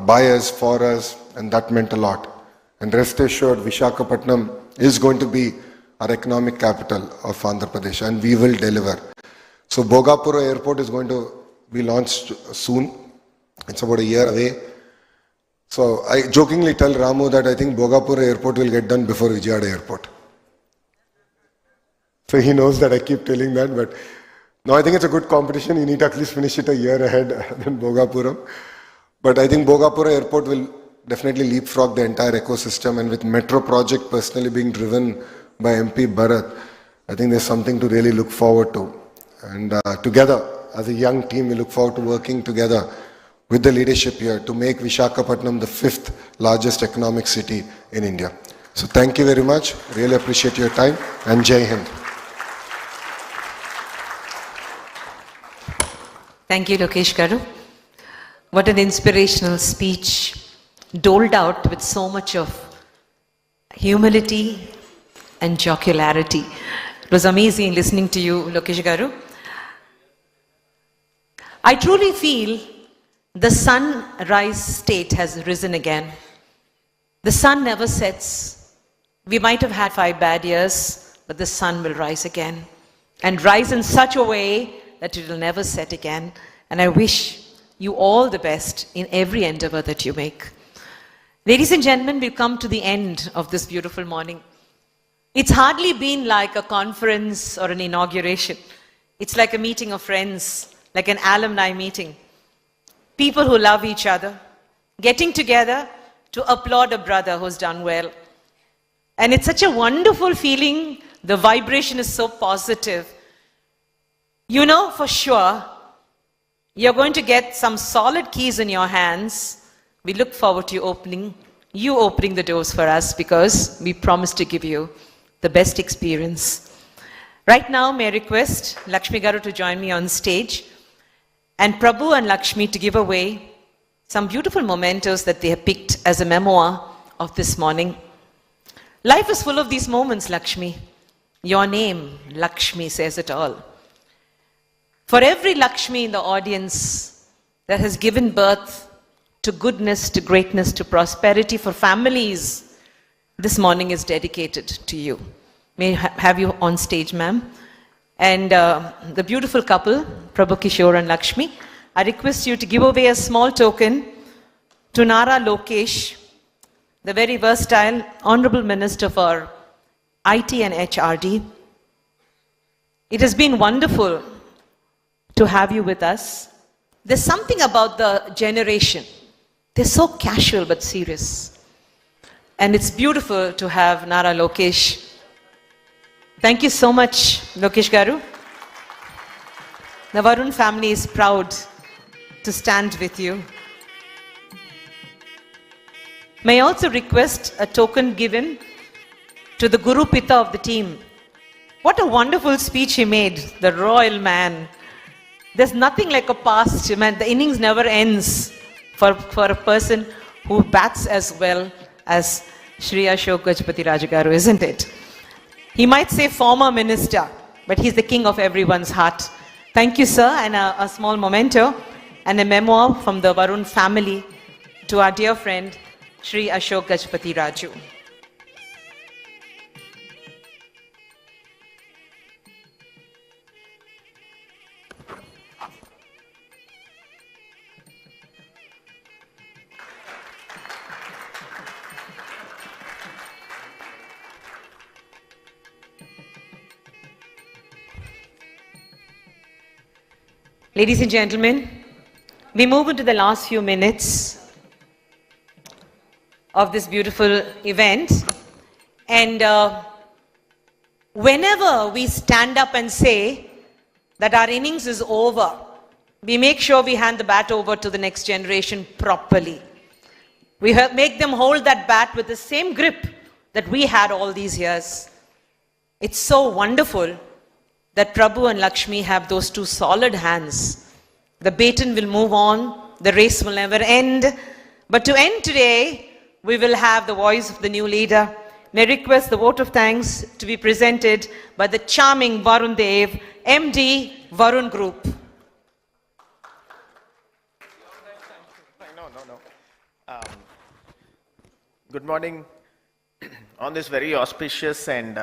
by us, for us, and that meant a lot. And rest assured, Visakhapatnam is going to be our economic capital of Andhra Pradesh, and we will deliver. So Bhogapura Airport is going to be launched soon. It's about a year away. So I jokingly tell Ramu that I think Bhogapura Airport will get done before Vijayawada Airport. So he knows that I keep telling that, but no, I think it's a good competition. You need to at least finish it a year ahead than Bhogapura. But I think Bhogapura Airport will definitely leapfrog the entire ecosystem, and with metro project personally being driven by MP Bharat, I think there's something to really look forward to. And together, as a young team, we look forward to working together with the leadership here to make Visakhapatnam the 5th largest economic city in India. So thank you very much. Really appreciate your time, and Jai Hind. Thank you, Lokesh Garu. What an inspirational speech, doled out with so much of humility and jocularity. It was amazing listening to you, Lokesh Garu. I truly feel the sunrise state has risen again. The sun never sets. We might have had 5 bad years, but the sun will rise again, and rise in such a way that it will never set again. And I wish you all the best in every endeavor that you make. Ladies and gentlemen, we've come to the end of this beautiful morning. It's hardly been like a conference or an inauguration. It's like a meeting of friends, like an alumni meeting. People who love each other, getting together to applaud a brother who's done well. And it's such a wonderful feeling. The vibration is so positive. You know for sure you're going to get some solid keys in your hands. We look forward to you opening the doors for us, because we promise to give you the best experience. Right now, may I request Lakshmi Garu to join me on stage, and Prabhu and Lakshmi to give away some beautiful mementos that they have picked as a memoir of this morning. Life is full of these moments, Lakshmi. Your name, Lakshmi, says it all. For every Lakshmi in the audience that has given birth to goodness, to greatness, to prosperity for families, this morning is dedicated to you. May I have you on stage, ma'am. And the beautiful couple, Prabhu Kishore and Lakshmi, I request you to give away a small token to NaraLokesh, the very versatile Honorable Minister for IT and HRD. It has been wonderful to have you with us. There's something about the generation. They're so casual but serious. And it's beautiful to have NaraLokesh. Thank you so much, Lokesh Garu. The Varun family is proud to stand with you. May I also request a token given to the Guru Pita of the team. What a wonderful speech he made, the royal man. There's nothing like a past, man. The innings never ends for a person who bats as well as Shri Ashok Gajpati Rajagaru, isn't it? He might say former minister, but he's the king of everyone's heart. Thank you, sir, and a small memento and a memoir from the Varun family to our dear friend, Shri Ashok Gajpati Raju. Ladies and gentlemen, we move into the last few minutes of this beautiful event. And whenever we stand up and say that our innings is over, we make sure we hand the bat over to the next generation properly. We make them hold that bat with the same grip that we had all these years. It's so wonderful that Prabhu and Lakshmi have those two solid hands. The baton will move on, the race will never end. But to end today, we will have the voice of the new leader. May I request the vote of thanks to be presented by the charming Varun Dev, MD, Varun Group. Good morning. On this very auspicious and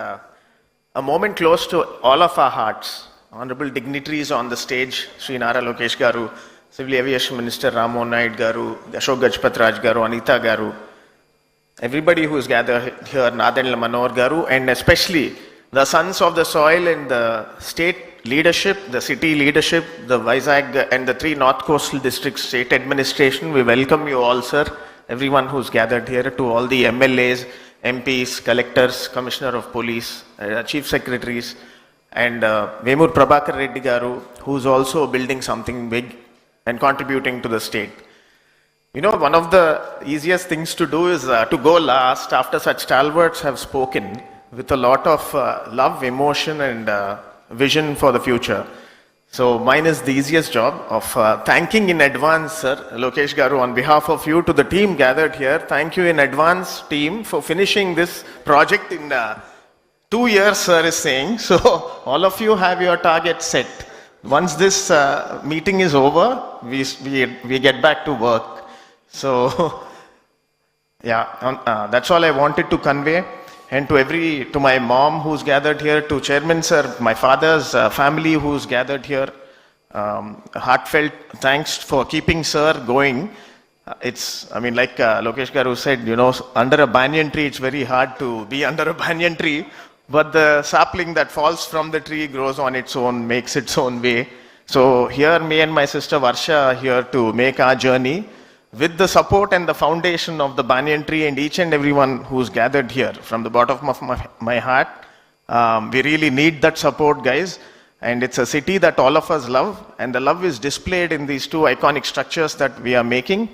a moment close to all of our hearts, honorable dignitaries on the stage, Sri NaraLokesh Garu, Civil Aviation Minister Ram Mohan Naid Garu, Ashok Gajpat Raj Garu, Anita Garu, everybody who is gathered here, Nadan Manor Garu, and especially the sons of the soil and the state leadership, the city leadership, the Vizag and the 3 North Coastal Districts state administration. We welcome you all, sir, everyone who's gathered here, to all the MLAs, MPs, collectors, Commissioner of Police, Chief Secretaries, and Vemur Prabhakar Reddy Garu, who's also building something big and contributing to the state. You know, one of the easiest things to do is to go last after such stalwarts have spoken with a lot of love, emotion, and vision for the future. So mine is the easiest job of thanking in advance, sir, Lokesh Garu, on behalf of you to the team gathered here. Thank you in advance, team, for finishing this project in 2 years, sir is saying. So all of you have your target set. Once this meeting is over, we get back to work. So, yeah, that's all I wanted to convey. And to my mom who's gathered here, to Chairman Sir, my father's family who's gathered here, heartfelt thanks for keeping Sir going. Like Lokesh Garu said, you know, under a banyan tree, it's very hard to be under a banyan tree, but the sapling that falls from the tree grows on its own, makes its own way. So here, me and my sister Varsha are here to make our journey with the support and the foundation of the banyan tree and each and everyone who's gathered here from the bottom of my heart. We really need that support, guys. And it's a city that all of us love, and the love is displayed in these two iconic structures that we are making.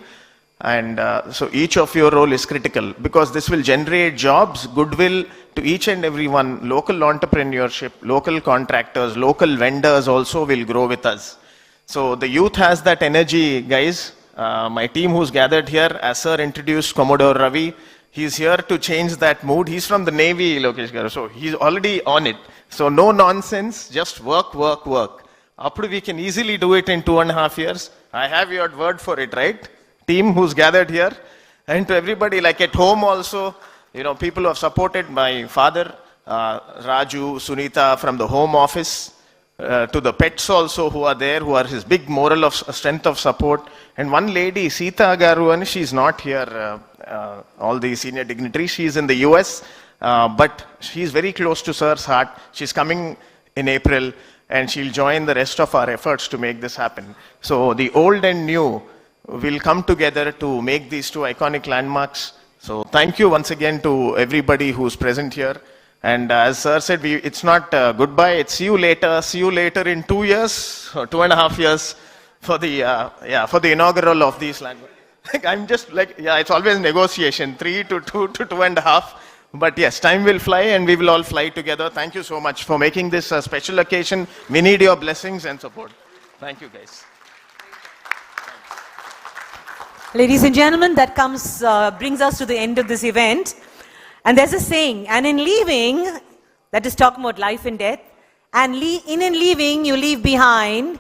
And so each of your role is critical, because this will generate jobs, goodwill to each and everyone. Local entrepreneurship, local contractors, local vendors also will grow with us. So the youth has that energy, guys. My team who's gathered here, as Sir introduced Commodore Ravi, he's here to change that mood. He's from the Navy, Lokesh Garu, so he's already on it. So no nonsense, just work, work, work. After we can easily do it in 2.5 years. I have your word for it, right? Team who's gathered here. And to everybody, like at home also, you know, people who have supported my father, Raju, Sunita from the home office, to the pets also who are there, who are his big moral of strength of support. And one lady, Sita Garu, and she's not here, all the senior dignitaries, she's in the US, but she's very close to Sir's heart. She's coming in April, and she'll join the rest of our efforts to make this happen. So the old and new will come together to make these two iconic landmarks. So thank you once again to everybody who's present here. And as Sir said, it's not goodbye, it's see you later in 2 years, or 2.5 years for the inaugural of these landmarks. I'm just like, it's always negotiation, 3 to 2 to 2.5. But yes, time will fly and we will all fly together. Thank you so much for making this a special occasion. We need your blessings and support. Thank you, guys. Ladies and gentlemen, that brings us to the end of this event. And there's a saying, and in leaving, that is talking about life and death, and in leaving, you leave behind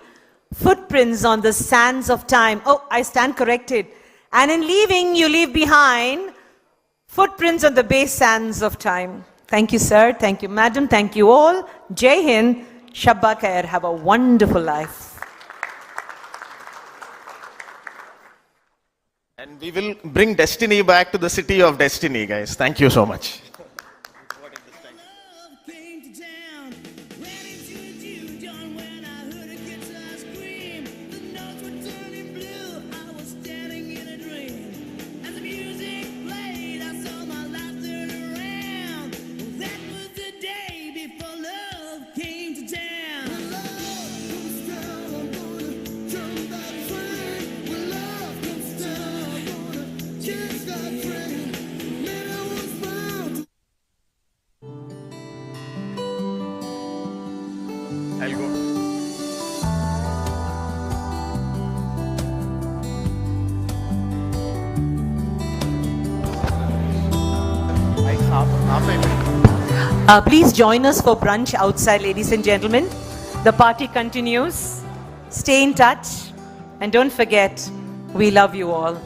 footprints on the sands of time. Oh, I stand corrected. And in leaving, you leave behind footprints on the base sands of time. Thank you, sir. Thank you, madam. Thank you all. Jai Hind. Shabba Khair. Have a wonderful life. And we will bring destiny back to the city of destiny, guys. Thank you so much. I'll go. Please join us for brunch outside, ladies and gentlemen. The party continues. Stay in touch. And don't forget, we love you all.